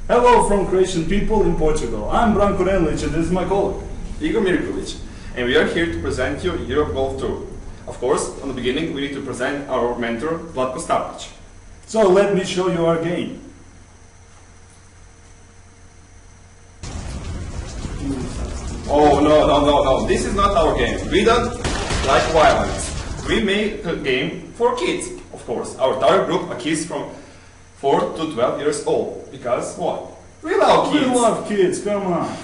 Hello from Croatian people in Portugal. I'm Branko Renlic and this is my colleague Igor Mirkovic, and we are here to present you Europe Golf Tour. Of course, on the beginning we need to present our mentor, Vlatko Stapic. So let me show you our game. Oh no, this is not our game. We don't like violence. We make a game for kids, of course. Our target group are kids from 4 to 12 years old. Because what? We love kids. We love kids, come on.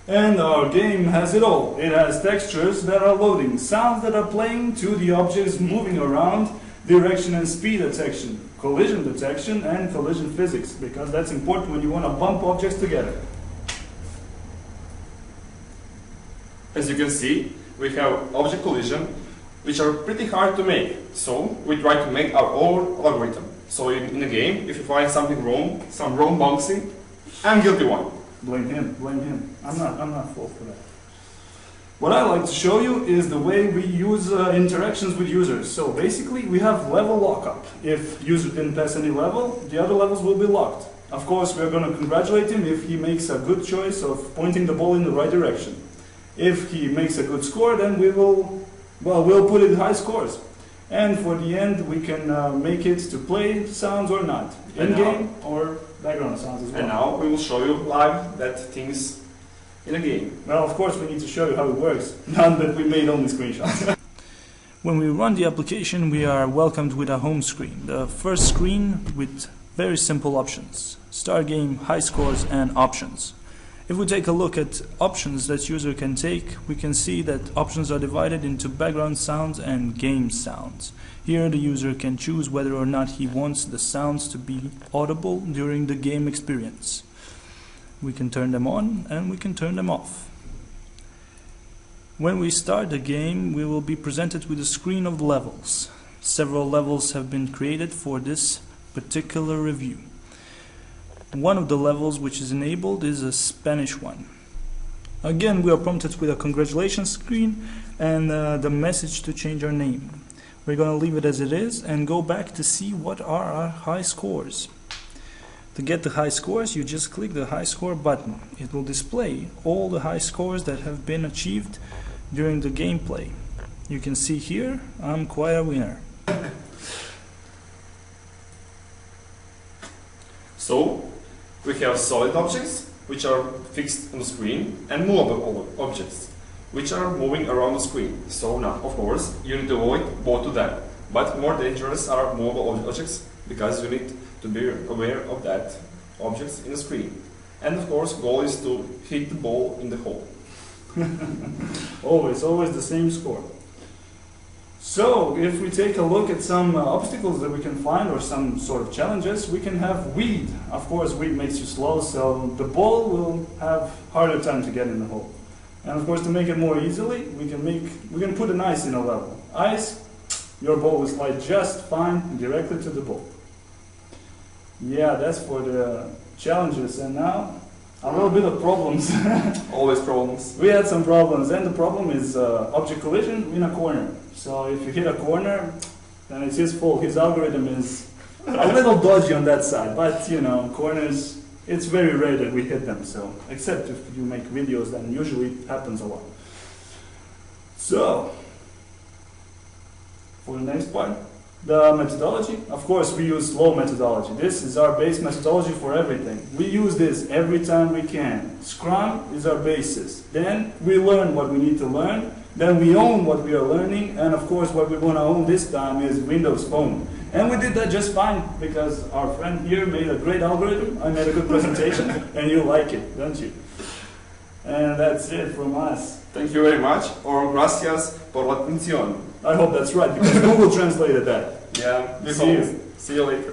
And our game has it all. It has textures that are loading, sounds that are playing to the objects moving around, direction and speed detection, collision detection and collision physics, because that's important when you want to bump objects together. As you can see, we have object collision, which are pretty hard to make. So we try to make our own algorithm. So in the game, if you find something wrong, some wrong bouncing, I'm guilty one. Blame him, blame him. I'm not fault for that. What I like to show you is the way we use interactions with users. So basically we have level lockup. If user didn't pass any level, the other levels will be locked. Of course, we're going to congratulate him if he makes a good choice of pointing the ball in the right direction. If he makes a good score, then we'll put in high scores. And for the end, we can make it to play sounds or not. In-game or background sounds as well. And now we will show you live that things in a game. Well, of course, we need to show you how it works, not that we made only screenshots. When we run the application, we are welcomed with a home screen. The first screen with very simple options. Start game, high scores, and options. If we take a look at options that user can take, we can see that options are divided into background sounds and game sounds. Here the user can choose whether or not he wants the sounds to be audible during the game experience. We can turn them on and we can turn them off. When we start the game, we will be presented with a screen of levels. Several levels have been created for this particular review. One of the levels which is enabled is a Spanish one. Again, we are prompted with a congratulations screen and the message to change our name. We're going to leave it as it is and go back to see what are our high scores. To get the high scores, you just click the high score button. It will display all the high scores that have been achieved during the gameplay. You can see here, I'm quite a winner. So, we have solid objects, which are fixed on the screen, and movable objects, which are moving around the screen. So now, of course, you need to avoid both of them. But more dangerous are movable objects, because you need to be aware of that objects in the screen. And of course, goal is to hit the ball in the hole. Always the same score. So, if we take a look at some obstacles that we can find or some sort of challenges, we can have weed. Of course, weed makes you slow, so the ball will have harder time to get in the hole. And of course, to make it more easily, we can put an ice in a level. Ice, your ball will slide just fine directly to the ball. Yeah, that's for the challenges. And now, a little bit of problems. Always problems. We had some problems, and the problem is object collision in a corner. So if you hit a corner, then it's his fault. His algorithm is a little dodgy on that side. But, you know, corners, it's very rare that we hit them. So, except if you make videos, then usually it happens a lot. So, for the next part, the methodology. Of course, we use slow methodology. This is our base methodology for everything. We use this every time we can. Scrum is our basis. Then we learn what we need to learn. Then we own what we are learning. And of course, what we want to own this time is Windows Phone. And we did that just fine because our friend here made a great algorithm. I made a good presentation. And you like it, don't you? And that's it from us. Thank you very much. Or gracias por la atención. I hope that's right, because Google translated that. Yeah, See you. See you later.